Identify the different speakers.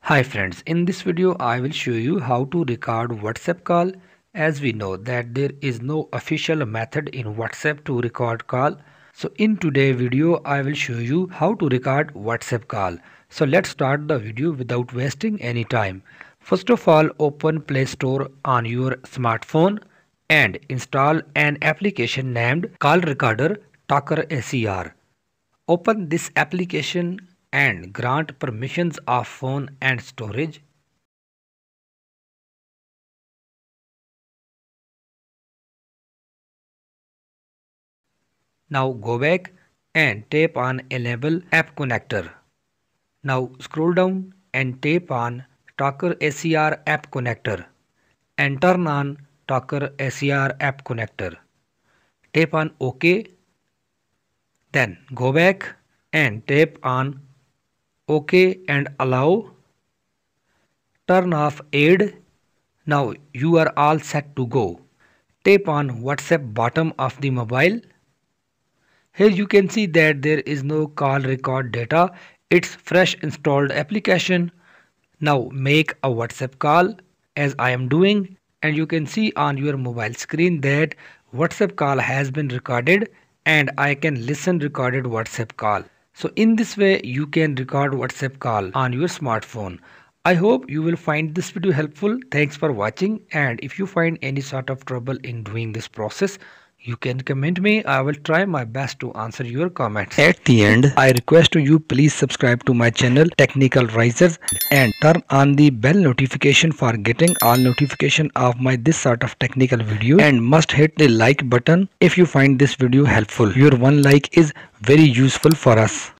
Speaker 1: Hi friends, in this video I will show you how to record WhatsApp call. As we know that there is no official method in WhatsApp to record call. So in today's video I will show you how to record WhatsApp call. So let's start the video without wasting any time. First of all, open Play Store on your smartphone and install an application named Call Recorder Talker ACR. Open this application and grant permissions of phone and storage. Now go back and tap on Enable App Connector. Now scroll down and tap on Talker ACR App Connector and turn on Talker ACR App Connector. Tap on OK. Then go back and tap on OK and allow. Turn off aid. Now you are all set to go. Tap on WhatsApp bottom of the mobile. Here you can see that there is no call record data. It's fresh installed application. Now make a WhatsApp call as I am doing, and you can see on your mobile screen that WhatsApp call has been recorded and I can listen recorded WhatsApp call. So in this way you can record WhatsApp call on your smartphone. I hope you will find this video helpful. Thanks for watching, and if you find any sort of trouble in doing this process, you can comment me. I will try my best to answer your comments. At the end, I request you please subscribe to my channel Technical Risers and turn on the bell notification for getting all notification of my this sort of technical video, and must hit the like button if you find this video helpful. Your one like is very useful for us.